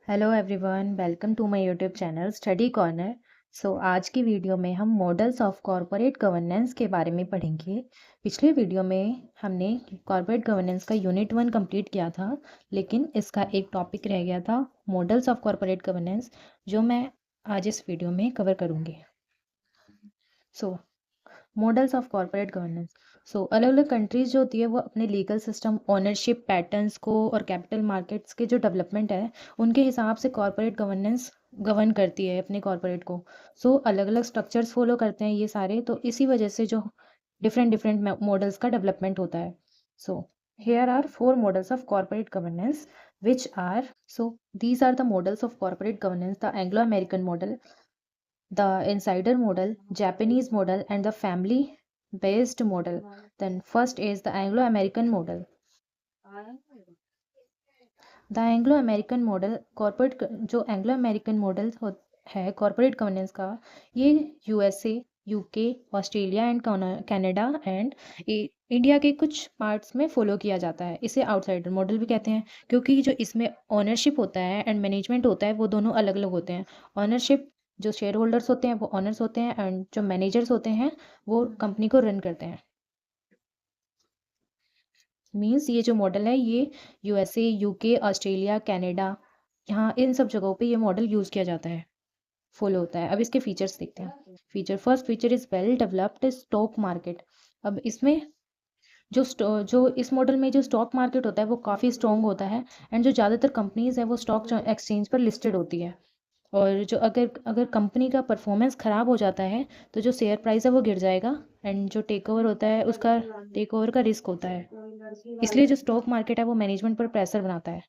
Hello everyone, welcome to my YouTube channel study corner. आज की video में हम मॉडल्स ऑफ कॉरपोरेट गवर्नेंस के बारे में पढ़ेंगे। पिछले वीडियो में हमने कॉरपोरेट गवर्नेंस का यूनिट 1 कंप्लीट किया था, लेकिन इसका एक टॉपिक रह गया था, मॉडल्स ऑफ कॉरपोरेट गवर्नेंस, जो मैं आज इस वीडियो में कवर करूँगी। Models of corporate governance. अलग अलग कंट्रीज जो होती है वो अपने लीगल सिस्टम, ओनरशिप पैटर्न्स को और कैपिटल मार्केट्स के जो डेवलपमेंट है उनके हिसाब से कॉरपोरेट गवर्नेंस गवर्न करती है अपने कॉरपोरेट को। अलग अलग स्ट्रक्चर्स फॉलो करते हैं ये सारे, तो इसी वजह से जो डिफरेंट डिफरेंट मॉडल्स का डेवलपमेंट होता है। सो here are four models of corporate governance, which are these are the models of corporate governance: the Anglo-American model, the insider model, Japanese model, and the family based model. Then first is the Anglo-American model. The Anglo American model corporate, जो Anglo American model है corporate governance का, ये USA, UK, Australia and Canada and India के कुछ parts में follow किया जाता है। इसे आउटसाइडर मॉडल भी कहते हैं, क्योंकि जो इसमें ओनरशिप होता है एंड मैनेजमेंट होता है वो दोनों अलग अलग होते हैं। ओनरशिप, जो शेयर होल्डर्स होते हैं वो ऑनर्स होते हैं, एंड जो मैनेजर्स होते हैं वो कंपनी को रन करते हैं। मीन्स ये जो मॉडल है ये यूएसए, यूके, ऑस्ट्रेलिया, कनाडा, यहाँ इन सब जगहों पे ये मॉडल यूज़ किया जाता है, फॉलो होता है। अब इसके फीचर्स देखते हैं। First feature is well developed stock market. अब इसमें जो इस मॉडल में जो स्टॉक मार्केट होता है वो काफ़ी स्ट्रॉन्ग होता है, एंड जो ज़्यादातर कंपनीज है वो स्टॉक एक्सचेंज पर लिस्टेड होती है। और जो अगर अगर कंपनी का परफॉर्मेंस ख़राब हो जाता है तो जो शेयर प्राइस है वो गिर जाएगा, एंड जो टेक ओवर होता है उसका टेक ओवर का रिस्क होता है। इसलिए जो स्टॉक मार्केट है वो मैनेजमेंट पर प्रेशर बनाता है।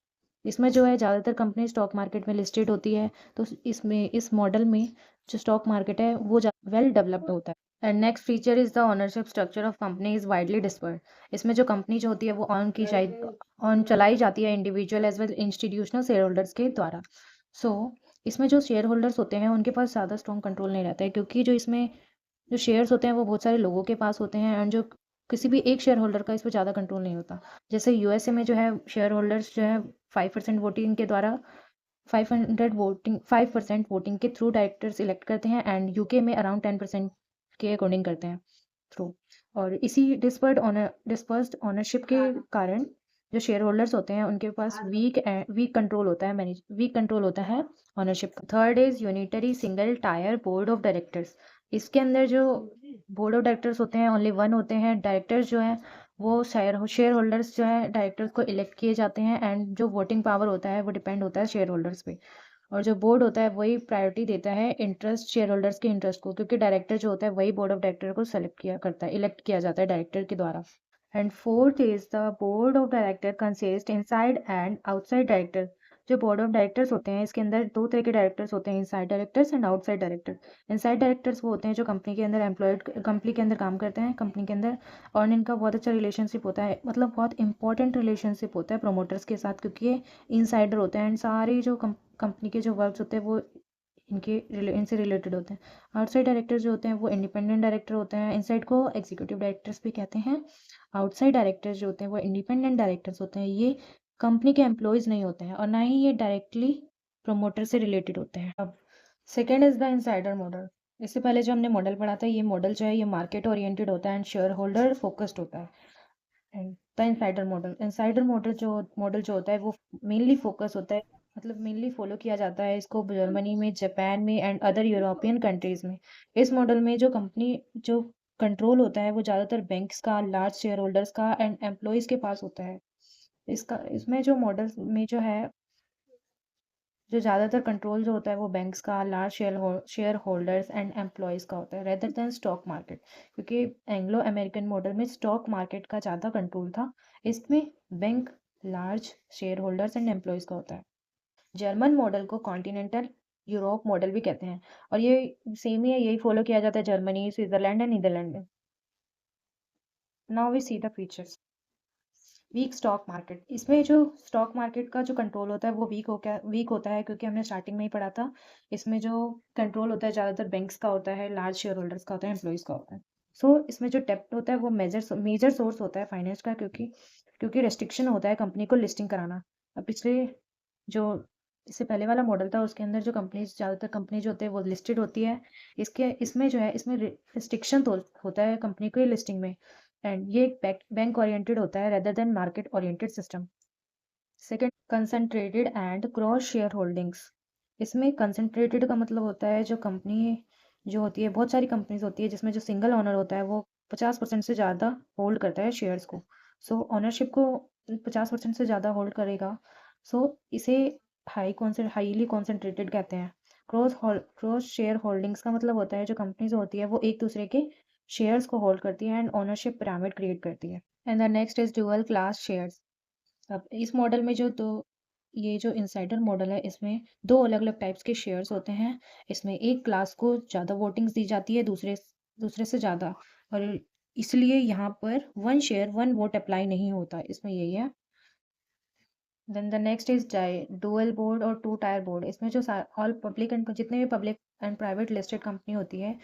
इसमें जो है ज़्यादातर कंपनी स्टॉक मार्केट में लिस्टेड होती है, तो इसमें इस मॉडल में जो स्टॉक मार्केट है वो वेल डेवलप्ड होता है। And next feature is the ownership structure of company is widely dispersed. इसमें जो कंपनी जो होती है वो ऑन चलाई जाती है individual as well institutional share holders के द्वारा। सो इसमें जो शेयर होल्डर्स होते हैं उनके पास ज़्यादा स्ट्रॉन्ग कंट्रोल नहीं रहता है, क्योंकि जो इसमें जो शेयर्स होते हैं वो बहुत सारे लोगों के पास होते हैं, एंड जो किसी भी एक शेयर होल्डर का इस पर ज़्यादा कंट्रोल नहीं होता। जैसे यूएसए में जो है शेयर होल्डर्स जो है 5% वोटिंग के द्वारा 5% वोटिंग के थ्रू डायरेक्टर्स इलेक्ट करते हैं, एंड यूके में अराउंड 10% के अकॉर्डिंग करते हैं थ्रू। और इसी डिस्पर्स्ड ओनरशिप के कारण जो शेयर होल्डर्स होते हैं उनके पास वीक कंट्रोल होता है, वीक कंट्रोल होता है ओनरशिप का। Third is unitary single tyre board of directors. इसके अंदर जो बोर्ड ऑफ डायरेक्टर्स होते हैं ओनली वन होते हैं। डायरेक्टर्स जो है वो शेयर होल्डर्स जो है डायरेक्टर्स को इलेक्ट किए जाते हैं, एंड जो वोटिंग पावर होता है वो डिपेंड होता है शेयर होल्डर्स पे। और जो बोर्ड होता है वही प्रायोरिटी देता है इंटरेस्ट, शेयर होल्डर्स के इंटरेस्ट को, क्योंकि डायरेक्टर जो होता है वही बोर्ड ऑफ डायरेक्टर को सेलेक्ट किया करता है, इलेक्ट किया जाता है डायरेक्टर के द्वारा। And fourth is the board of director consist inside and outside director. जो बोर्ड ऑफ डायरेक्टर्स होते हैं इसके अंदर दो तरह के डायरेक्टर्स होते हैं, inside directors and outside director. Inside directors वो होते हैं जो कंपनी के अंदर एम्प्लॉयड, कंपनी के अंदर काम करते हैं कंपनी के अंदर, और इनका बहुत अच्छा रिलेशनशिप होता है, मतलब बहुत इंपॉर्टेंट रिलेशनशिप होता है प्रमोटर्स के साथ, क्योंकि ये इनसाइडर होते हैं, एंड सारे जो कंपनी के जो वर्क्स होते हैं वो इनसे रिलेटेड होते हैं। आउटसाइड डायरेक्टर जो होते हैं वो इंडिपेंडेंट डायरेक्टर होते हैं, इनसाइड को एग्जीक्यूटिव डायरेक्टर्स भी कहते हैं। आउटसाइड डायरेक्टर्स जो होते हैं वो इंडिपेंडेंट डायरेक्टर्स होते हैं, ये कंपनी के एम्प्लॉयज़ नहीं होते हैं, और ना ही ये डायरेक्टली प्रमोटर से रिलेटेड होते हैं। अब second is the insider model. इससे पहले जो हमने मॉडल पढ़ा था, ये मॉडल जो है ये मार्केट ओरिएंटेड होता है एंड शेयर होल्डर फोकस्ड होता है। एंड द इंसाइडर मॉडल जो होता है वो मेनली फोकस होता है, मतलब मेनली फॉलो किया जाता है इसको जर्मनी में, जापान में एंड अदर यूरोपियन कंट्रीज में। इस मॉडल में जो कंपनी जो कंट्रोल होता है वो ज़्यादातर बैंक्स का, लार्ज शेयर होल्डर्स का एंड एम्प्लॉयज़ के पास होता है। इसमें जो मॉडल में जो है जो ज़्यादातर कंट्रोल जो होता है वो बैंक्स का, large share holders and employees का होता है, रेदर देन स्टॉक मार्केट, क्योंकि एंग्लो अमेरिकन मॉडल में स्टॉक मार्केट का ज़्यादा कंट्रोल था, इसमें bank, large share holders and employees का होता है। जर्मन मॉडल को कॉन्टिनेंटल यूरोप मॉडल भी कहते हैं, और ये सेम ही है, यही फॉलो किया जाता है जर्मनी, स्विट्जरलैंड एंड नीदरलैंड में। Now we see the features. Weak stock market. इसमें जो स्टॉक मार्केट का जो कंट्रोल होता है वो वीक होता है, क्योंकि हमने स्टार्टिंग में ही पढ़ा था, इसमें जो कंट्रोल होता है ज़्यादातर बैंक्स का होता है, लार्ज शेयर होल्डर्स का होता है, एम्प्लॉयज़ का होता है। इसमें जो डेप्ट होता है वो मेजर सोर्स होता है फाइनेंस का, क्योंकि रेस्ट्रिक्शन होता है कंपनी को लिस्टिंग कराना। अब पिछले जो इससे पहले वाला मॉडल था उसके अंदर जो कंपनीज ज़्यादातर कंपनी जो होते हैं वो लिस्टेड होती है। इसमें जो है इसमें रिस्ट्रिक्शन तो होता है कंपनी के लिस्टिंग में, एंड ये एक बैंक ओरिएंटेड होता है rather than market oriented system. Second, concentrated and cross share holdings. इसमें कंसंट्रेटेड का मतलब होता है जो कंपनी जो होती है, बहुत सारी कंपनीज होती है जिसमें जो सिंगल ओनर होता है वो 50% से ज़्यादा होल्ड करता है शेयर्स को। सो ओनरशिप को 50% से ज़्यादा होल्ड करेगा, सो इसे हाईली कॉन्सेंट्रेटेड कहते हैं। क्रॉस शेयर होल्डिंग्स का मतलब होता है जो कंपनीज होती है वो एक दूसरे के शेयर्स को होल्ड करती है एंड ओनरशिप पिरामिड क्रिएट करती है। And the next is dual class shares. अब इस मॉडल में ये जो इनसाइडर मॉडल है इसमें दो अलग अलग टाइप्स के शेयर्स होते हैं। इसमें एक क्लास को ज़्यादा वोटिंग्स दी जाती है दूसरे दूसरे से ज़्यादा, और इसलिए यहाँ पर one share one vote apply नहीं होता, इसमें यही है। Then the next is dual board और टू टायर बोर्ड। इसमें जो ऑल पब्लिक एंड जितने भी public and private listed company होती है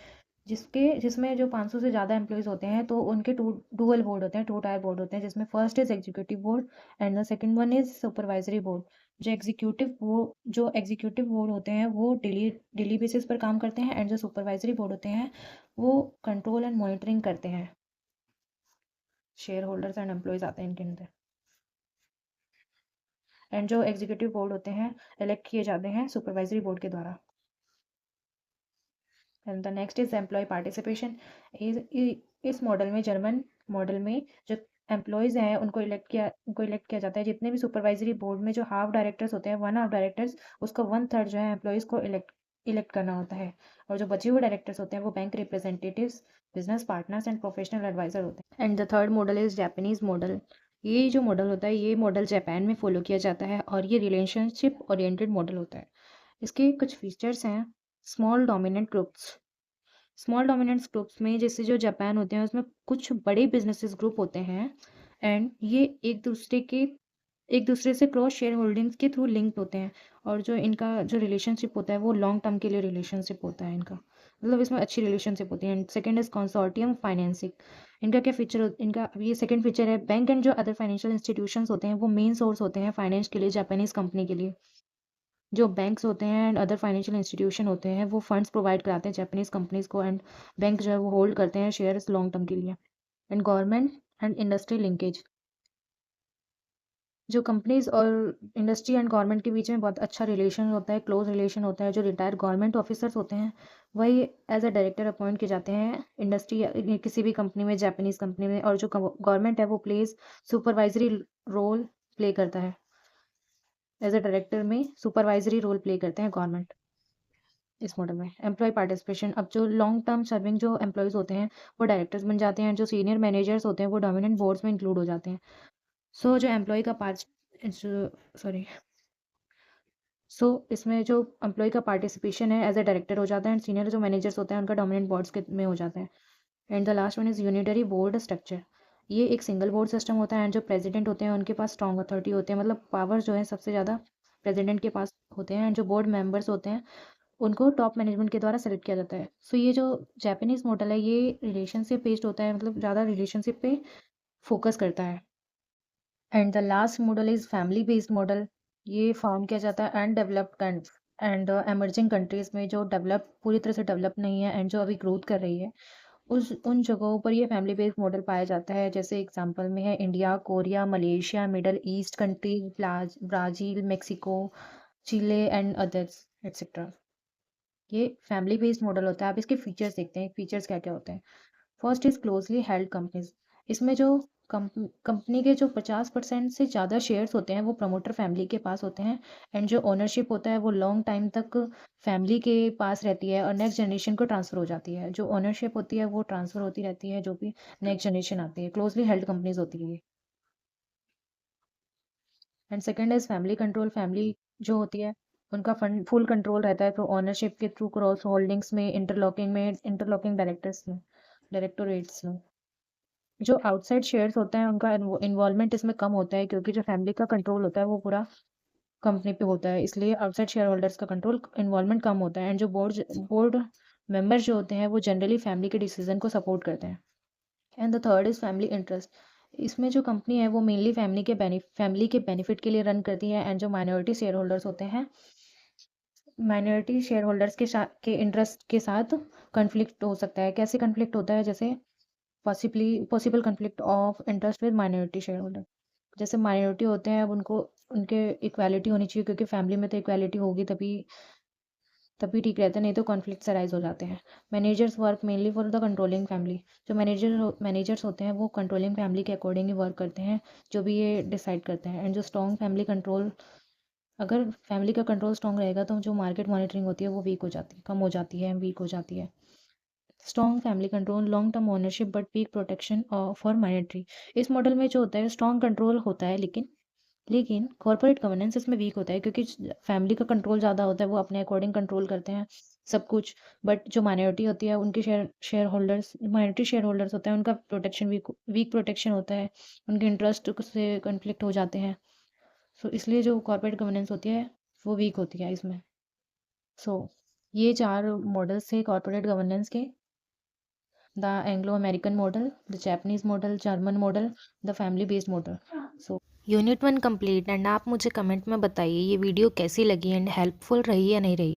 जिसमें जो 500 से ज़्यादा एम्प्लॉयज़ होते हैं तो उनके डुअल बोर्ड होते हैं, टू टायर बोर्ड होते हैं, जिसमें first is executive board and the second one is supervisory board. जो एग्जीक्यूटिव बोर्ड होते हैं वो डेली बेसिस पर काम करते हैं, एंड जो सुपरवाइजरी बोर्ड होते हैं वो कंट्रोल एंड मॉनिटरिंग करते हैं। शेयर होल्डर्स एंड एम्प्लॉयज़ आते हैं इनके अंदर। एंड जो एग्जीक्यूटिव बोर्ड होते हैं इलेक्ट किए जाते हैं सुपरवाइजरी बोर्ड के द्वारा। And the next is employ participation. इस मॉडल में, जर्मन मॉडल में, जो एम्प्लॉयज़ हैं उनको इलेक्ट किया जाता है। जितने भी सुपरवाइजरी बोर्ड में जो हाफ डायरेक्टर्स होते हैं, वन हाफ डायरेक्टर्स, उसका वन थर्ड जो है एम्प्लॉयज़ को इलेक्ट करना होता है। और जो बचे हुए डायरेक्टर्स होते हैं वो bank representatives, business partners and professional advisor होते हैं। And the third model is Japanese model. ये जो मॉडल होता है ये मॉडल जापान में फॉलो किया जाता है और ये रिलेशनशिप ओरिएंटेड मॉडल होता है। इसके कुछ फीचर्स हैं। Small dominant groups. Small dominance groups में जैसे जो जापान होते हैं उसमें कुछ बड़े बिजनेसेस ग्रुप होते हैं, एंड ये एक दूसरे से क्रॉस शेयर होल्डिंग्स के थ्रू लिंक्ड होते हैं। और जो इनका जो रिलेशनशिप होता है वो लॉन्ग टर्म के लिए रिलेशनशिप होता है इनका, मतलब इसमें अच्छी रिलेशनशिप होती है। And second is consortium financing. इनका क्या फीचर, इनका ये सेकंड फीचर है, बैंक एंड जो अदर फाइनेंशियल इंस्टीट्यूशंस होते हैं वो मेन सोर्स होते हैं फाइनेंस के लिए जापानीज कंपनी के लिए। जो बैंक्स होते हैं एंड अदर फाइनेंशियल इंस्टीट्यूशन होते हैं वो फंड्स प्रोवाइड कराते हैं जापानीज कंपनीज को, एंड बैंक जो है वो होल्ड करते हैं शेयर्स लॉन्ग टर्म के लिए। And government and industry linkage. जो कंपनीज और इंडस्ट्री एंड गवर्नमेंट के बीच में बहुत अच्छा रिलेशन होता है, क्लोज रिलेशन होता है। जो रिटायर्ड गवर्नमेंट ऑफिसर्स होते हैं वही एज अ डायरेक्टर अपॉइंट किए जाते हैं इंडस्ट्री या किसी भी कंपनी में, जापानीज कंपनी में। और जो गवर्नमेंट है वो सुपरवाइजरी रोल प्ले करता है। एज अ डायरेक्टर में सुपरवाइजरी रोल प्ले करते हैं गवर्नमेंट इस मॉडल में। Employ participation. अब जो लॉन्ग टर्म सर्विंग जो एम्प्लॉयज़ होते हैं वो डायरेक्टर्स बन जाते हैं, जो सीनियर मैनेजर्स होते हैं वो डोमिनेंट बोर्ड्स में इंक्लूड हो जाते हैं। सो जो एम्प्लॉय का पार्ट सॉरी सो इसमें जो एम्प्लॉय का पार्टिसिपेशन है एज ए डायरेक्टर हो जाता है, एंड सीनियर जो मैनेजर्स होते हैं उनका डोमिनेंट बोर्ड्स के में हो जाते हैं। And the last one is unitary board structure. ये एक सिंगल बोर्ड सिस्टम होता है, एंड जो प्रेसिडेंट होते हैं उनके पास स्ट्रॉन्ग अथॉरिटी होते हैं, मतलब पावर जो है सबसे ज़्यादा प्रेसिडेंट के पास होते हैं। एंड जो बोर्ड मेंबर्स होते हैं उनको टॉप मैनेजमेंट के द्वारा सेलेक्ट किया जाता है। सो ये जो जापानीज मॉडल है ये रिलेशनशिप बेस्ड होता है, मतलब ज़्यादा रिलेशनशिप पे फोकस करता है। And the last model is family based model. ये फार्म किया जाता है and developed and emerging countries में, जो डेवलप पूरी तरह से डेवलप नहीं है एंड जो अभी ग्रोथ कर रही है, उन जगहों पर ये फैमिली बेस्ड मॉडल पाया जाता है। जैसे एग्जांपल में है India, Korea, Malaysia, middle east countries, Brazil, Mexico, Chile and others etcetera. ये फैमिली बेस्ड मॉडल होता है। आप इसके फीचर्स देखते हैं, फीचर्स क्या क्या होते हैं। First is closely held companies. इसमें जो कंपनी के जो 50% से ज़्यादा शेयर्स होते हैं वो प्रमोटर फैमिली के पास होते हैं, एंड जो ओनरशिप होता है वो लॉन्ग टाइम तक फैमिली के पास रहती है और नेक्स्ट जनरेशन को ट्रांसफ़र हो जाती है। जो ओनरशिप होती है वो ट्रांसफ़र होती रहती है जो भी नेक्स्ट जनरेशन आती है। क्लोजली हेल्ड कंपनीज होती है ये। And second is family control. Family जो होती है उनका फंड फुल कंट्रोल रहता है तो ओनरशिप के थ्रू, क्रॉस होल्डिंग्स में, इंटरलॉकिंग डायरेक्टोरेट्स में। जो आउटसाइड शेयर्स होते हैं उनका इन्वॉल्वमेंट इसमें कम होता है, क्योंकि जो फैमिली का कंट्रोल होता है वो पूरा कंपनी पे होता है, इसलिए आउटसाइड शेयर होल्डर्स का कंट्रोल इन्वॉल्वमेंट कम होता है। एंड जो बोर्ड मेंबर्स जो होते हैं वो जनरली फैमिली के डिसीजन को सपोर्ट करते हैं। And the third is family interest. इसमें जो कंपनी है वो मेनली फैमिली के बेनिफिट के लिए रन करती है, एंड जो माइनॉरिटी शेयर होल्डर्स होते हैं, माइनॉरिटी शेयर होल्डर्स के इंटरेस्ट के साथ कन्फ्लिक्ट हो सकता है। कैसे कन्फ्लिक्ट होता है? जैसे possible conflict of interest with minority share holder. जैसे माइनॉरिटी होते हैं, अब उनको उनके इक्वालिटी होनी चाहिए, क्योंकि फैमिली में तो इक्वालिटी होगी तभी तभी ठीक रहता है, नहीं तो कॉन्फ्लिक्ट्स अराइज हो जाते हैं। Managers work mainly for the controlling family. जो मैनेजर्स होते हैं वो कंट्रोलिंग फैमिली के अकॉर्डिंग ही वर्क करते हैं, जो भी ये डिसाइड करते हैं। एंड जो स्ट्रॉन्ग फैमिली कंट्रोल, अगर फैमिली का कंट्रोल स्ट्रॉन्ग रहेगा तो जो मार्केट मॉनिटरिंग होती है वो वीक हो जाती है, कम हो जाती है, वीक हो जाती है। Strong family control, long term ownership but weak protection for minority. इस मॉडल में जो होता है स्ट्रॉन्ग कंट्रोल होता है, लेकिन कॉर्पोरेट गवर्नेंस इसमें वीक होता है, क्योंकि फैमिली का कंट्रोल ज़्यादा होता है, वो अपने अकॉर्डिंग कंट्रोल करते हैं सब कुछ। बट जो माइनॉरिटी होती है उनके share holders minority share holders होते हैं, उनका प्रोटेक्शन वीक प्रोटेक्शन होता है, उनके इंटरेस्ट से कन्फ्लिक्ट हो जाते हैं। सो इसलिए जो कॉर्पोरेट गवर्नेंस होती है वो वीक होती है इसमें। सो ये 4 मॉडल्स थे कॉर्पोरेट गवर्नेंस के: the Anglo American model, the Japanese model, German model, the family based model. So unit 1 complete. And आप मुझे कमेंट में बताइए ये वीडियो कैसी लगी एंड हेल्पफुल रही या नहीं रही।